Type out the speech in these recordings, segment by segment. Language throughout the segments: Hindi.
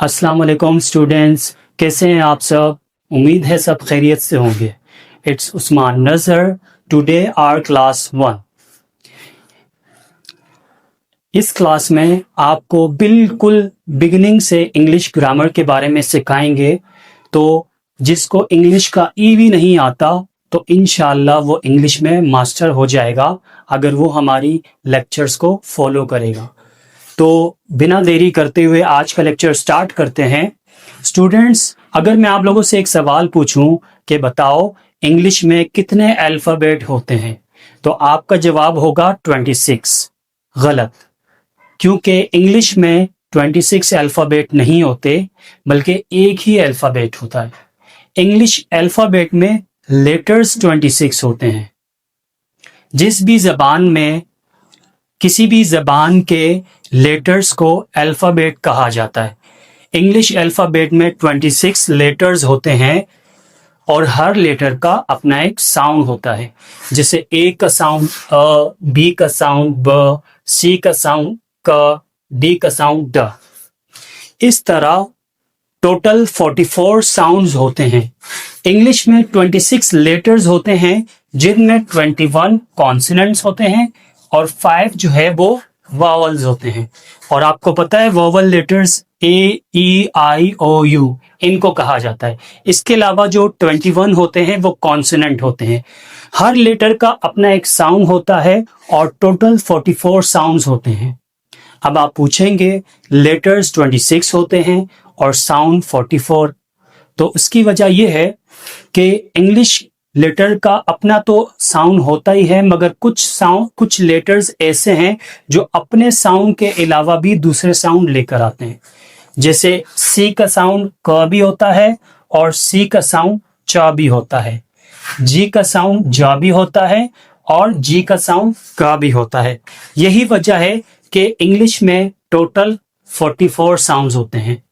अस्सलाम वालेकुम स्टूडेंट्स, कैसे हैं आप सब। उम्मीद है सब खैरियत से होंगे। इट्स उस्मान नज़र, टुडे आवर क्लास 1। इस क्लास में आपको बिल्कुल बिगिनिंग से इंग्लिश ग्रामर के बारे में सिखाएंगे। तो जिसको इंग्लिश का ई भी नहीं आता तो इंशाल्लाह वो इंग्लिश में मास्टर हो जाएगा अगर वो हमारी लेक्चर्स को फॉलो करेगा। तो बिना देरी करते हुए आज का लेक्चर स्टार्ट करते हैं। स्टूडेंट्स, अगर मैं आप लोगों से एक सवाल पूछूं कि बताओ इंग्लिश में कितने अल्फ़ाबेट होते हैं, तो आपका जवाब होगा 26। गलत, क्योंकि इंग्लिश में 26 अल्फ़ाबेट नहीं होते बल्कि एक ही अल्फ़ाबेट होता है। इंग्लिश अल्फ़ाबेट में लेटर्स 26 होते हैं। जिस भी ज़बान में किसी भी ज़बान के लेटर्स को अल्फ़ाबेट कहा जाता है। इंग्लिश अल्फ़ाबेट में 26 लेटर्स होते हैं और हर लेटर का अपना एक साउंड होता है। जैसे ए का साउंड अ, बी का साउंड ब, सी का साउंड क, डी का साउंड ड। इस तरह टोटल 44 साउंड्स होते हैं। इंग्लिश में 26 लेटर्स होते हैं जिनमें 21 कॉन्सोनेंट्स होते हैं और 5 जो है वो वावल्स होते हैं। और आपको पता है vowel letters A, E, I, O, U इनको कहा जाता है। इसके अलावा जो 21 होते हैं वो कॉन्सोनेंट होते हैं। हर लेटर का अपना एक साउंड होता है और टोटल 44 साउंड्स होते हैं। अब आप पूछेंगे लेटर्स 26 होते हैं और साउंड 44, तो उसकी वजह यह है कि इंग्लिश लेटर का अपना तो साउंड होता ही है, मगर कुछ लेटर्स ऐसे हैं जो अपने साउंड के अलावा भी दूसरे साउंड लेकर आते हैं। जैसे सी का साउंड क भी होता है और सी का साउंड च भी होता है, जी का साउंड ज भी होता है और जी का साउंड क भी होता है। यही वजह है कि इंग्लिश में टोटल 44 साउंड्स होते हैं।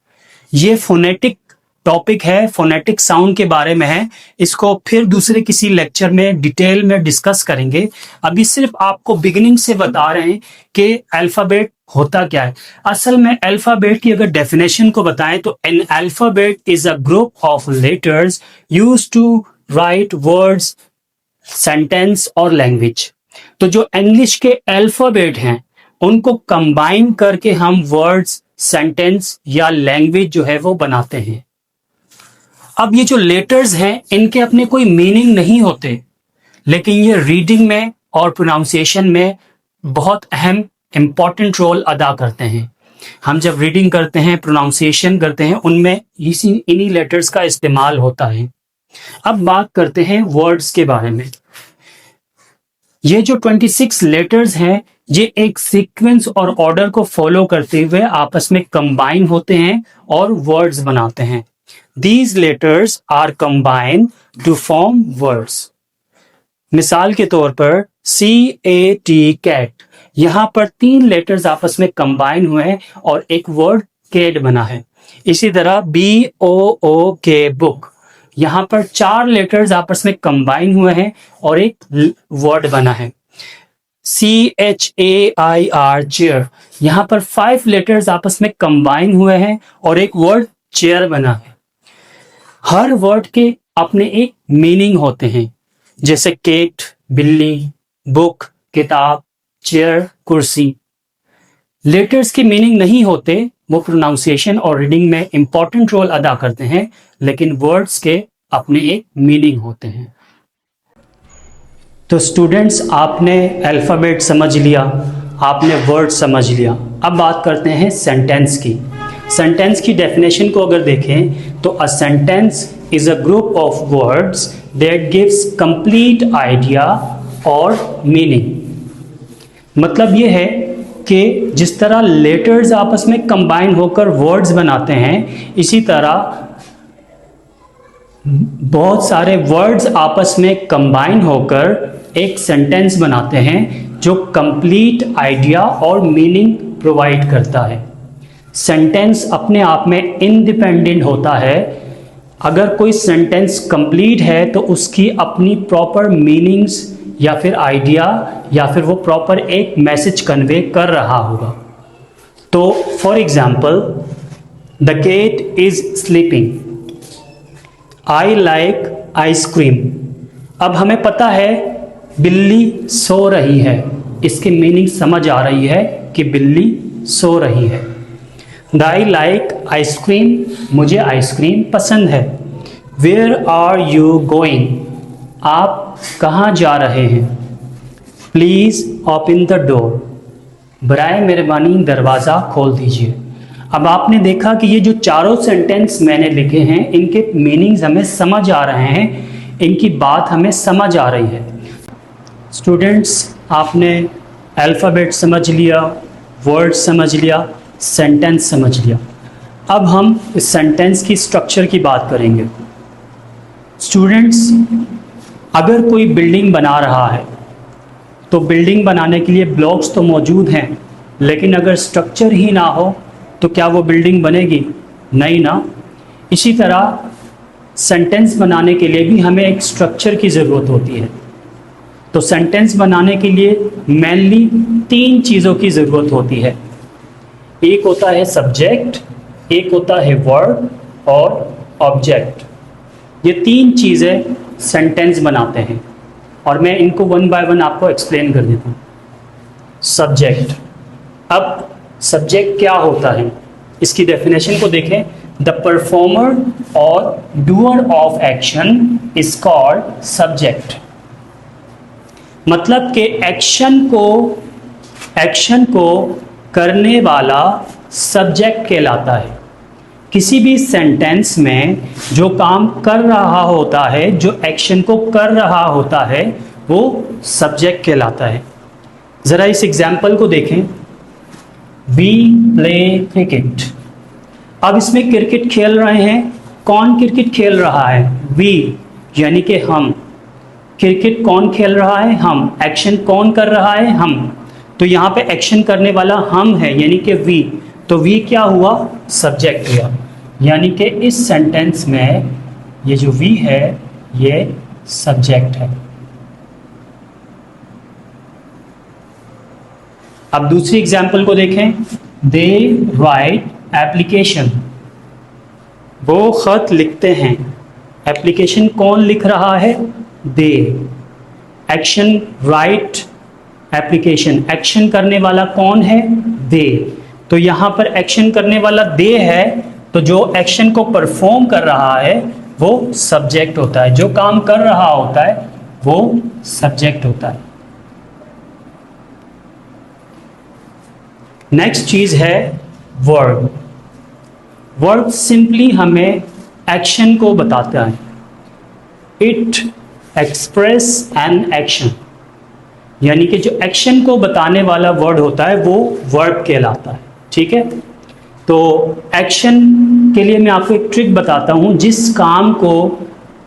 ये फोनेटिक टॉपिक है, फोनेटिक साउंड के बारे में है। इसको फिर दूसरे किसी लेक्चर में डिटेल में डिस्कस करेंगे। अभी सिर्फ आपको बिगिनिंग से बता रहे हैं कि अल्फ़ाबेट होता क्या है। असल में अल्फ़ाबेट की अगर डेफिनेशन को बताएं तो an alphabet is a group of letters used to write words, sentence और लैंग्वेज। तो जो इंग्लिश के अल्फ़ाबेट हैं उनको कंबाइन करके हम वर्ड्स, सेंटेंस या लैंग्वेज जो है वो बनाते हैं। अब ये जो लेटर्स हैं इनके अपने कोई मीनिंग नहीं होते, लेकिन ये रीडिंग में और प्रोनाउंसिएशन में बहुत अहम इंपॉर्टेंट रोल अदा करते हैं। हम जब रीडिंग करते हैं, प्रोनाउंसिएशन करते हैं, उनमें इन्हीं लेटर्स का इस्तेमाल होता है। अब बात करते हैं वर्ड्स के बारे में। ये जो 26 लेटर्स हैं ये एक सीक्वेंस और ऑर्डर को फॉलो करते हुए आपस में कंबाइन होते हैं और वर्ड्स बनाते हैं। These letters are combined to form words. मिसाल के तौर पर CAT cat, यहां पर 3 लेटर्स आपस में कंबाइन हुए हैं और एक वर्ड कैट बना है। इसी तरह BOOK बुक, यहां पर 4 लेटर्स आपस में कंबाइन हुए हैं और एक वर्ड बना है। CHAIR चेयर, यहां पर 5 लेटर्स आपस में कंबाइन हुए हैं और एक वर्ड चेयर बना है। हर वर्ड के अपने एक मीनिंग होते हैं, जैसे केट बिल्ली, बुक किताब, चेयर कुर्सी। लेटर्स के मीनिंग नहीं होते, वो प्रोनाउंसिएशन और रीडिंग में इंपॉर्टेंट रोल अदा करते हैं, लेकिन वर्ड्स के अपने एक मीनिंग होते हैं। तो स्टूडेंट्स, आपने अल्फ़ाबेट समझ लिया, आपने वर्ड समझ लिया। अब बात करते हैं सेंटेंस की। सेंटेंस की डेफिनेशन को अगर देखें तो a sentence is a group of words that gives complete idea और मीनिंग। मतलब ये है कि जिस तरह लेटर्स आपस में कंबाइन होकर वर्ड्स बनाते हैं, इसी तरह बहुत सारे वर्ड्स आपस में कंबाइन होकर एक सेंटेंस बनाते हैं जो कंप्लीट आइडिया और मीनिंग प्रोवाइड करता है। सेंटेंस अपने आप में इंडिपेंडेंट होता है। अगर कोई सेंटेंस कंप्लीट है तो उसकी अपनी प्रॉपर मीनिंग्स या फिर आइडिया या फिर वो प्रॉपर एक मैसेज कन्वे कर रहा होगा। तो for example the cat is sleeping. I like ice cream. अब हमें पता है बिल्ली सो रही है, इसकी मीनिंग समझ आ रही है कि बिल्ली सो रही है। आई लाइक आइसक्रीम, मुझे आइसक्रीम पसंद है। वेयर आर यू गोइंग, आप कहाँ जा रहे हैं। प्लीज़ ओपन द डोर, बराए मेहरबानी दरवाज़ा खोल दीजिए। अब आपने देखा कि ये जो चारों सेंटेंस मैंने लिखे हैं इनके मीनिंग्स हमें समझ आ रहे हैं, इनकी बात हमें समझ आ रही है। स्टूडेंट्स, आपने अल्फ़ाबेट समझ लिया, वर्ड समझ लिया, सेंटेंस समझ लिया। अब हम इस सेंटेंस की स्ट्रक्चर की बात करेंगे। स्टूडेंट्स, अगर कोई बिल्डिंग बना रहा है तो बिल्डिंग बनाने के लिए ब्लॉक्स तो मौजूद हैं, लेकिन अगर स्ट्रक्चर ही ना हो तो क्या वो बिल्डिंग बनेगी? नहीं ना। इसी तरह सेंटेंस बनाने के लिए भी हमें एक स्ट्रक्चर की ज़रूरत होती है। तो सेंटेंस बनाने के लिए मेनली 3 चीज़ों की ज़रूरत होती है। एक होता है सब्जेक्ट, एक होता है वर्ब और ऑब्जेक्ट। ये 3 चीज़ें सेंटेंस बनाते हैं और मैं इनको वन बाय वन आपको एक्सप्लेन कर देता हूँ। सब्जेक्ट, अब सब्जेक्ट क्या होता है इसकी डेफिनेशन को देखें। द परफॉर्मर और doer of action is called subject. मतलब कि एक्शन को करने वाला सब्जेक्ट कहलाता है। किसी भी सेंटेंस में जो काम कर रहा होता है, जो एक्शन को कर रहा होता है, वो सब्जेक्ट कहलाता है। ज़रा इस एग्जाम्पल को देखें। We play cricket. अब इसमें क्रिकेट खेल रहे हैं, कौन क्रिकेट खेल रहा है? वी, यानी कि हम। क्रिकेट कौन खेल रहा है? हम। एक्शन कौन कर रहा है? हम। तो यहाँ पे एक्शन करने वाला हम है, यानी कि वी। तो वी क्या हुआ? सब्जेक्ट हुआ। यानी कि इस सेंटेंस में ये जो वी है ये सब्जेक्ट है। अब दूसरी एग्जाम्पल को देखें। दे राइट एप्लीकेशन। वो खत लिखते हैं। एप्लीकेशन कौन लिख रहा है? दे। एक्शन राइट एप्लीकेशन, एक्शन करने वाला कौन है? दे। तो यहाँ पर एक्शन करने वाला दे है, तो जो एक्शन को परफॉर्म कर रहा है वो सब्जेक्ट होता है। जो काम कर रहा होता है वो सब्जेक्ट होता है। नेक्स्ट चीज है वर्ब। वर्ब सिंपली हमें एक्शन को बताता है। इट एक्सप्रेस एन एक्शन, यानी कि जो एक्शन को बताने वाला वर्ड होता है वो वर्ब कहलाता है। ठीक है, तो एक्शन के लिए मैं आपको एक ट्रिक बताता हूँ। जिस काम को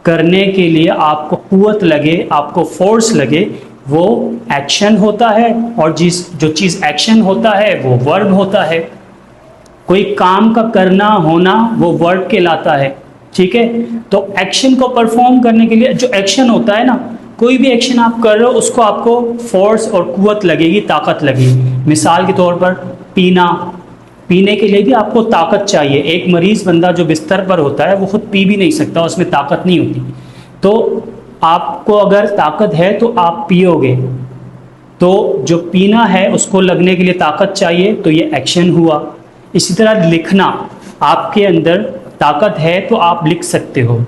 करने के लिए आपको कुव्वत लगे, आपको फोर्स लगे, वो एक्शन होता है, और जो चीज़ एक्शन होता है वो वर्ब होता है। कोई काम का करना होना वो वर्ब कहलाता है। ठीक है, तो एक्शन को परफॉर्म करने के लिए जो एक्शन होता है ना, कोई भी एक्शन आप कर रहे हो उसको आपको फोर्स और कुव्वत लगेगी, ताकत लगेगी। मिसाल के तौर पर पीने के लिए भी आपको ताकत चाहिए। एक मरीज बंदा जो बिस्तर पर होता है वो खुद पी भी नहीं सकता, उसमें ताकत नहीं होती। तो आपको अगर ताकत है तो आप पियोगे, तो जो पीना है उसको लगने के लिए ताकत चाहिए, तो ये एक्शन हुआ। इसी तरह लिखना, आपके अंदर ताकत है तो आप लिख सकते हो,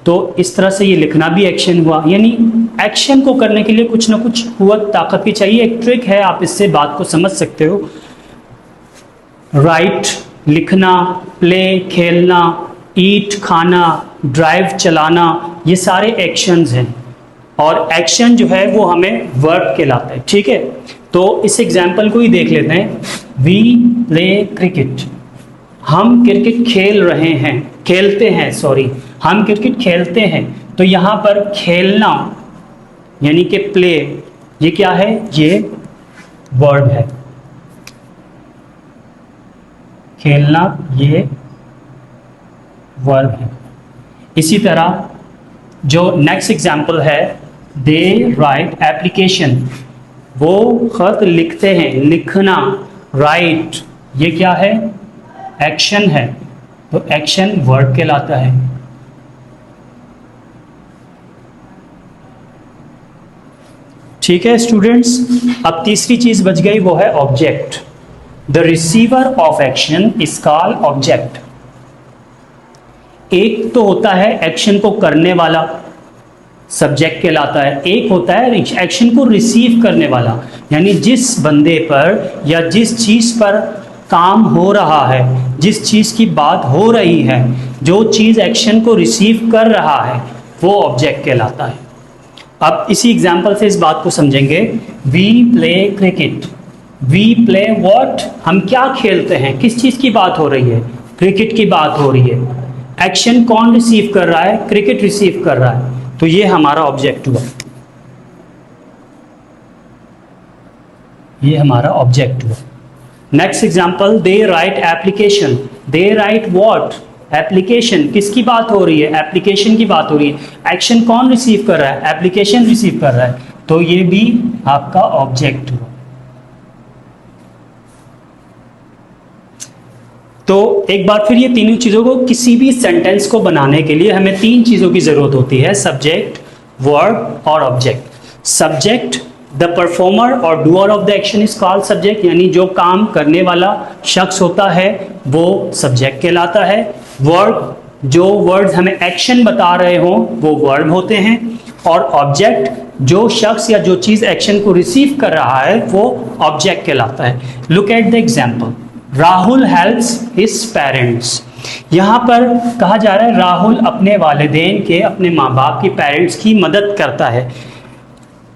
तो इस तरह से ये लिखना भी एक्शन हुआ। यानी एक्शन को करने के लिए कुछ ना कुछ कुव्वत, ताकत भी चाहिए। एक ट्रिक है, आप इससे बात को समझ सकते हो। राइट लिखना, प्ले खेलना, ईट खाना, ड्राइव चलाना, ये सारे एक्शंस हैं, और एक्शन जो है वो हमें वर्ब कहलाता है। ठीक है, तो इस एग्जाम्पल को ही देख लेते हैं। वी प्ले क्रिकेट, हम क्रिकेट खेल रहे हैं, हम क्रिकेट खेलते हैं। तो यहाँ पर खेलना यानी कि प्ले, ये क्या है? ये वर्ब है। खेलना ये वर्ब है। इसी तरह जो नेक्स्ट एग्जाम्पल है, दे राइट एप्लीकेशन, वो खत लिखते हैं। लिखना, राइट, ये क्या है? एक्शन है। तो एक्शन वर्ब कहलाता है। ठीक है स्टूडेंट्स, अब तीसरी चीज बच गई, वो है object. The receiver of action is called object. एक तो होता है एक्शन को करने वाला, सब्जेक्ट कहलाता है। एक होता है एक्शन को रिसीव करने वाला, यानी जिस बंदे पर या जिस चीज पर काम हो रहा है, जिस चीज की बात हो रही है, जो चीज एक्शन को रिसीव कर रहा है, वो ऑब्जेक्ट कहलाता है। अब इसी एग्जाम्पल से इस बात को समझेंगे। We play cricket. We play what, हम क्या खेलते हैं, किस चीज की बात हो रही है, क्रिकेट की बात हो रही है। एक्शन कौन रिसीव कर रहा है, क्रिकेट रिसीव कर रहा है, तो ये हमारा ऑब्जेक्ट हुआ, ये हमारा ऑब्जेक्ट हुआ। Next example, they right application. They right what, application, किसकी बात हो रही है, एप्लीकेशन की बात हो रही है। एक्शन कौन रिसीव कर रहा है, एप्लीकेशन रिसीव कर रहा है, तो ये भी आपका ऑब्जेक्ट हुआ। तो एक बार फिर, ये तीनों चीजों को, किसी भी सेंटेंस को बनाने के लिए हमें तीन चीजों की जरूरत होती है, सब्जेक्ट, वर्ब और ऑब्जेक्ट। सब्जेक्ट, द परफॉर्मर और doer of the action is called subject, यानी जो काम करने वाला शख्स होता है वो सब्जेक्ट कहलाता है। वर्ब, जो वर्ड्स हमें एक्शन बता रहे हो वो वर्ब होते हैं। और ऑब्जेक्ट, जो शख्स या जो चीज एक्शन को रिसीव कर रहा है वो ऑब्जेक्ट कहलाता है। Look at the example, Rahul helps his parents. यहाँ पर कहा जा रहा है राहुल अपने वालिदैन के, अपने माँ बाप की, पेरेंट्स की मदद करता है।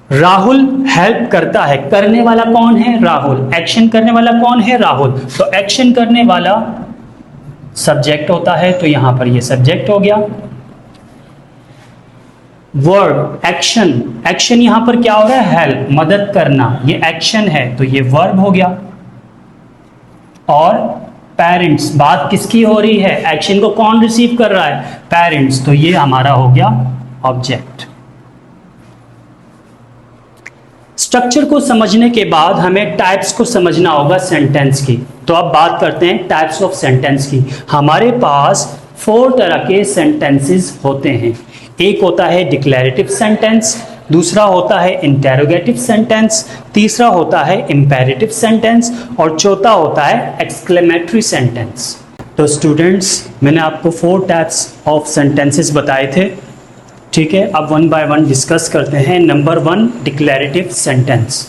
राहुल हेल्प करता है, करने वाला कौन है, राहुल। एक्शन करने वाला कौन है, राहुल। तो एक्शन करने वाला सब्जेक्ट होता है, तो यहां पर ये सब्जेक्ट हो गया। वर्ब, एक्शन, एक्शन यहां पर क्या हो रहा है, हेल्प, मदद करना, ये एक्शन है, तो ये वर्ब हो गया। और पेरेंट्स, बात किसकी हो रही है, एक्शन को कौन रिसीव कर रहा है, पेरेंट्स, तो ये हमारा हो गया ऑब्जेक्ट। स्ट्रक्चर को समझने के बाद हमें टाइप्स को समझना होगा सेंटेंस की। तो अब बात करते हैं टाइप्स ऑफ सेंटेंस की। हमारे पास 4 तरह के सेंटेंसेस होते हैं। एक होता है डिक्लेरेटिव सेंटेंस, दूसरा होता है इंटेरोगेटिव सेंटेंस, तीसरा होता है इंपेरेटिव सेंटेंस और चौथा होता है एक्सक्लेमेटरी सेंटेंस। तो स्टूडेंट्स, मैंने आपको 4 टाइप्स ऑफ सेंटेंसेस बताए थे। ठीक है, अब वन बाय वन डिस्कस करते हैं। Number 1, declarative sentence.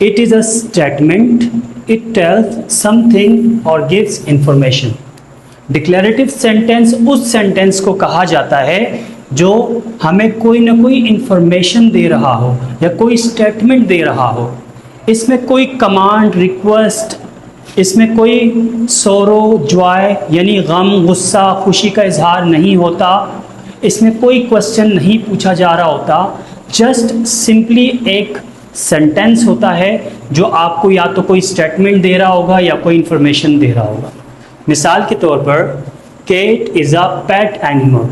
It is a statement, it tells something और गिव्स इंफॉर्मेशन। डिक्लेरेटिव सेंटेंस उस सेंटेंस को कहा जाता है जो हमें कोई ना कोई इंफॉर्मेशन दे रहा हो या कोई स्टेटमेंट दे रहा हो। इसमें कोई कमांड, रिक्वेस्ट, इसमें कोई सोरो, जॉय यानी गम, गुस्सा, खुशी का इजहार नहीं होता। इसमें कोई क्वेश्चन नहीं पूछा जा रहा होता। जस्ट सिंपली एक सेंटेंस होता है जो आपको या तो कोई स्टेटमेंट दे रहा होगा या कोई इंफॉर्मेशन दे रहा होगा। मिसाल के तौर पर, cat is a pet animal.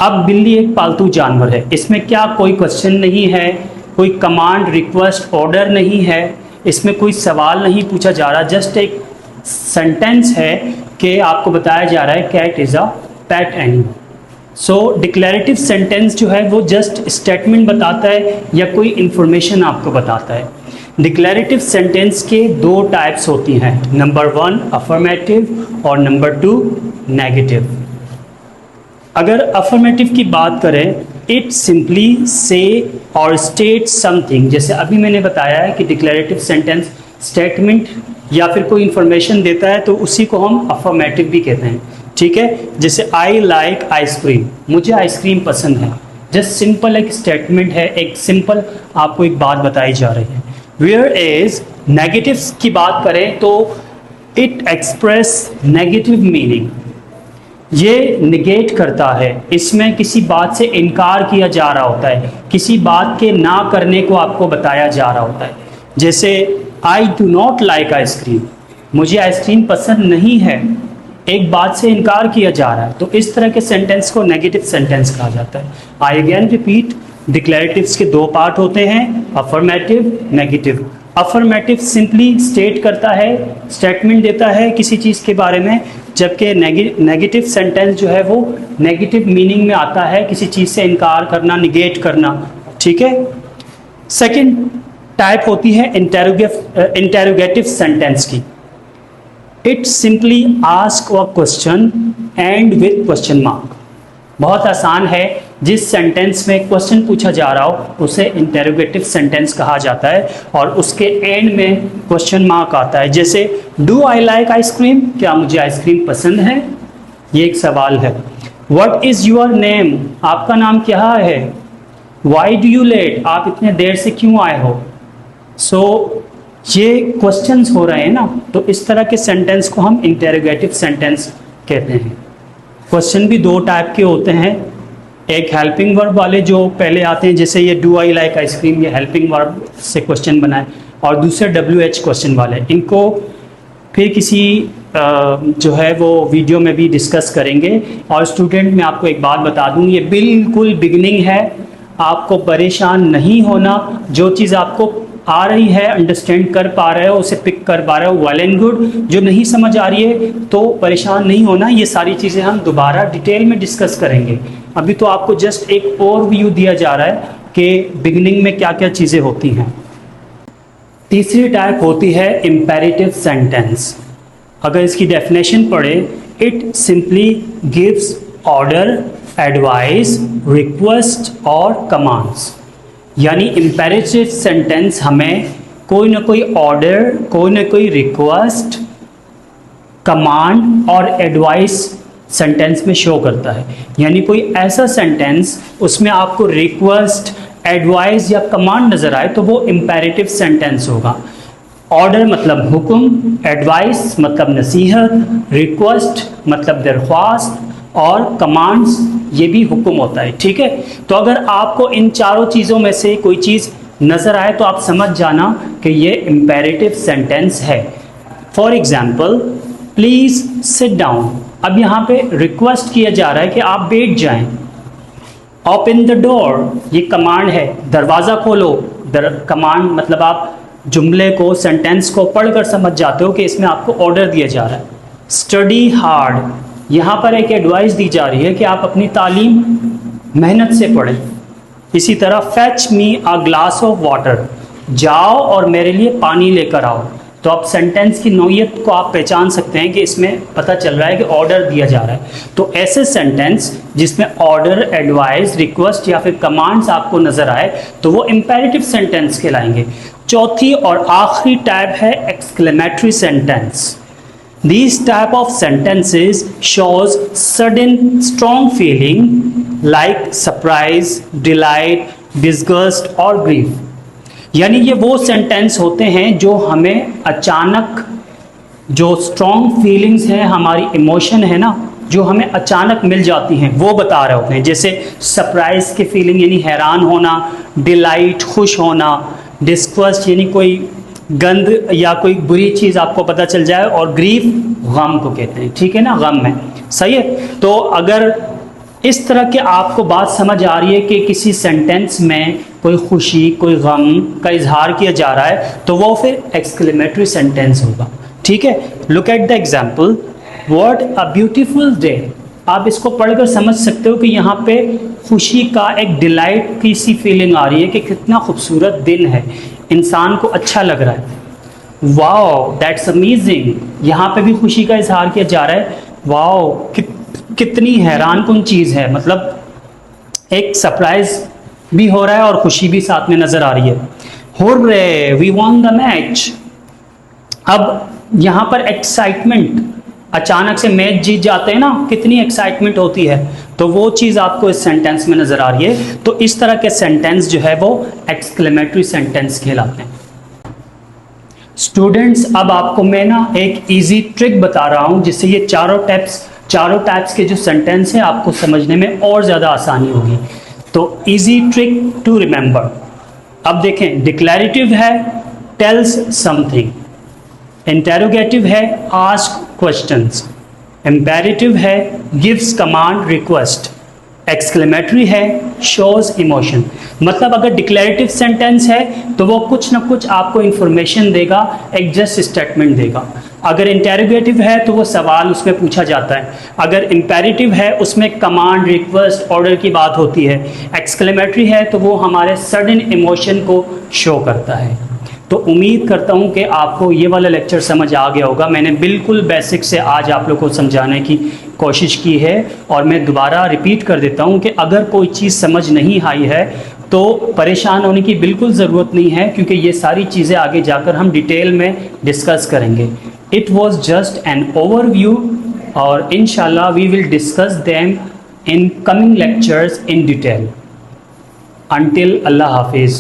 अब बिल्ली एक पालतू जानवर है, इसमें क्या कोई क्वेश्चन नहीं है, कोई कमांड, रिक्वेस्ट, ऑर्डर नहीं है, इसमें कोई सवाल नहीं पूछा जा रहा। जस्ट एक सेंटेंस है कि आपको बताया जा रहा है cat is a pet animal. So declarative sentence जो है वो जस्ट स्टेटमेंट बताता है या कोई इंफॉर्मेशन आपको बताता है। डिक्लेरेटिव सेंटेंस के 2 टाइप्स होती हैं, नंबर 1 अफर्मेटिव और नंबर 2 नेगेटिव। अगर अफर्मेटिव की बात करें, इट सिंपली से और स्टेट समथिंग। जैसे अभी मैंने बताया है कि डिक्लेरेटिव सेंटेंस स्टेटमेंट या फिर कोई इंफॉर्मेशन देता है तो उसी को हम अफर्मेटिव भी कहते हैं। ठीक है, जैसे आई लाइक आइसक्रीम, मुझे आइसक्रीम पसंद है। जस्ट सिंपल एक स्टेटमेंट है, एक सिंपल आपको एक बात बताई जा रही है। वेयर एज नेगेटिव्स की बात करें तो इट एक्सप्रेस नेगेटिव मीनिंग, ये निगेट करता है, इसमें किसी बात से इनकार किया जा रहा होता है, किसी बात के ना करने को आपको बताया जा रहा होता है। जैसे I do not like ice cream, मुझे आइसक्रीम पसंद नहीं है, एक बात से इनकार किया जा रहा है, तो इस तरह के सेंटेंस को नेगेटिव सेंटेंस कहा जाता है। आई अगेन रिपीट, डिक्लेरेटिव्स के 2 पार्ट होते हैं, affirmative, negative. Affirmative simply state करता है, स्टेटमेंट देता है किसी चीज़ के बारे में, जबकि नेगेटिव सेंटेंस जो है वो नेगेटिव मीनिंग में आता है, किसी चीज़ से इनकार करना, निगेट करना। ठीक है। सेकंड टाइप होती है इंटेरोगेटिव सेंटेंस की। It simply ask a question and with question mark. बहुत आसान है, जिस सेंटेंस में क्वेश्चन पूछा जा रहा हो उसे इंटेरोगेटिव सेंटेंस कहा जाता है, और उसके एंड में क्वेश्चन मार्क आता है। जैसे डू आई लाइक आइसक्रीम, क्या मुझे आइसक्रीम पसंद है, ये एक सवाल है। व्हाट इज योर नेम, आपका नाम क्या है। वाई डू यू लेट, आप इतने देर से क्यों आए हो। सो ये क्वेश्चंस हो रहे हैं ना, तो इस तरह के सेंटेंस को हम इंटेरोगेटिव सेंटेंस कहते हैं। क्वेश्चन भी दो टाइप के होते हैं, एक हेल्पिंग वर्ब वाले जो पहले आते हैं, जैसे ये डू आई लाइक आइसक्रीम, ये हेल्पिंग वर्ब से क्वेश्चन बनाए, और दूसरे WH क्वेश्चन वाले। इनको फिर किसी जो है वो वीडियो में भी डिस्कस करेंगे। और स्टूडेंट, मैं आपको एक बात बता दूं, ये बिल्कुल बिगिनिंग है, आपको परेशान नहीं होना। जो चीज़ आपको आ रही है, अंडरस्टैंड कर पा रहे हो, उसे पिक कर पा रहे हो, वेल एंड गुड। जो नहीं समझ आ रही है तो परेशान नहीं होना, ये सारी चीज़ें हम दोबारा डिटेल में डिस्कस करेंगे। अभी तो आपको जस्ट एक ओवरव्यू दिया जा रहा है कि बिगिनिंग में क्या क्या चीज़ें होती हैं। तीसरी टाइप होती है इम्पेरेटिव सेंटेंस। अगर इसकी डेफिनेशन पढ़े, it simply gives order, advice, request और कमांड्स। यानी इम्पेरेटिव सेंटेंस हमें कोई ना कोई ऑर्डर, कोई ना कोई रिक्वेस्ट, कमांड और एडवाइस सेंटेंस में शो करता है। यानी कोई ऐसा सेंटेंस उसमें आपको रिक्वेस्ट, एडवाइस या कमांड नज़र आए तो वो इम्पेरेटिव सेंटेंस होगा। ऑर्डर मतलब हुक्म, एडवाइस मतलब नसीहत, रिक्वेस्ट मतलब दरख्वास्त, और कमांड्स ये भी हुक्म होता है। ठीक है। तो अगर आपको इन चारों चीज़ों में से कोई चीज़ नज़र आए तो आप समझ जाना कि ये इम्पेरेटिव सेंटेंस है। For example, please sit down. अब यहाँ पे रिक्वेस्ट किया जा रहा है कि आप बैठ जाएं। ओपन द डोर, ये कमांड है, दरवाज़ा खोलो। कमांड मतलब आप जुमले को, सेंटेंस को पढ़कर समझ जाते हो कि इसमें आपको ऑर्डर दिया जा रहा है। स्टडी हार्ड, यहाँ पर एक एडवाइस दी जा रही है कि आप अपनी तालीम मेहनत से पढ़ें। इसी तरह fetch me a glass of water, जाओ और मेरे लिए पानी लेकर आओ। तो आप सेंटेंस की नौइयत को आप पहचान सकते हैं कि इसमें पता चल रहा है कि ऑर्डर दिया जा रहा है। तो ऐसे सेंटेंस जिसमें ऑर्डर, एडवाइस, रिक्वेस्ट या फिर कमांड्स आपको नज़र आए तो वो इम्पेरेटिव सेंटेंस कहलाएंगे। चौथी और आखिरी टाइप है exclamatory sentence. These type of sentences shows sudden strong feeling like surprise, delight, disgust और grief। यानी ये वो सेंटेंस होते हैं जो हमें अचानक, जो स्ट्रॉन्ग फीलिंग्स हैं, हमारी इमोशन है ना, जो हमें अचानक मिल जाती हैं, वो बता रहे होते हैं। जैसे सरप्राइज की फीलिंग यानी हैरान होना, डिलाइट खुश होना, डिस्गस्ट यानी कोई गंद या कोई बुरी चीज़ आपको पता चल जाए, और ग्रीफ गम को कहते हैं। ठीक है ना, गम में। सही है। तो अगर इस तरह के आपको बात समझ आ रही है कि किसी सेंटेंस में कोई खुशी, कोई गम का इजहार किया जा रहा है तो वो फिर एक्सक्लेमेटरी सेंटेंस होगा। ठीक है। Look at the example, what a beautiful day. आप इसको पढ़कर समझ सकते हो कि यहाँ पे खुशी का, एक डिलाइट की सी फीलिंग आ रही है कि कितना खूबसूरत दिन है, इंसान को अच्छा लग रहा है। वाओ दैट्स अमेजिंग, यहाँ पे भी खुशी का इजहार किया जा रहा है। वाओ कितनी हैरान कुन चीज़ है, मतलब एक सरप्राइज भी हो रहा है और खुशी भी साथ में नज़र आ रही है। Hurray we won the match. अब यहाँ पर एक्साइटमेंट, अचानक से मैच जीत जाते हैं ना, कितनी एक्साइटमेंट होती है, तो वो चीज़ आपको इस सेंटेंस में नज़र आ रही है। तो इस तरह के सेंटेंस जो है वो एक्सक्लेमेटरी सेंटेंस कहलाते हैं। स्टूडेंट्स, अब आपको मैं ना एक इजी ट्रिक बता रहा हूँ जिससे ये चारों टाइप्स के जो सेंटेंस हैं आपको समझने में और ज़्यादा आसानी होगी। तो इजी ट्रिक टू रिमेंबर। अब देखें, डिक्लेरेटिव है टेल्स समथिंग, इंटेरोगेटिव है आस्क क्वेश्चंस, इम्पेरेटिव है गिव्स कमांड, रिक्वेस्ट, एक्सक्लेमेटरी है शोज इमोशन, मतलब अगर डिक्लेरेटिव सेंटेंस है तो वो कुछ ना कुछ आपको इंफॉर्मेशन देगा, एक जस्ट स्टेटमेंट देगा। अगर इंटेरोगेटिव है तो वो सवाल उसमें पूछा जाता है। अगर इम्पेरेटिव है उसमें कमांड, रिक्वेस्ट, ऑर्डर की बात होती है। एक्सक्लेमेटरी है तो वो हमारे सडन इमोशन को शो करता है। तो उम्मीद करता हूँ कि आपको ये वाला लेक्चर समझ आ गया होगा। मैंने बिल्कुल बेसिक से आज आप लोग को समझाने की कोशिश की है, और मैं दोबारा रिपीट कर देता हूँ कि अगर कोई चीज़ समझ नहीं आई है तो परेशान होने की बिल्कुल ज़रूरत नहीं है, क्योंकि ये सारी चीज़ें आगे जाकर हम डिटेल में डिस्कस करेंगे। It was just an overview, और इंशाल्लाह we will discuss them in coming lectures in detail. Until Allah Hafiz.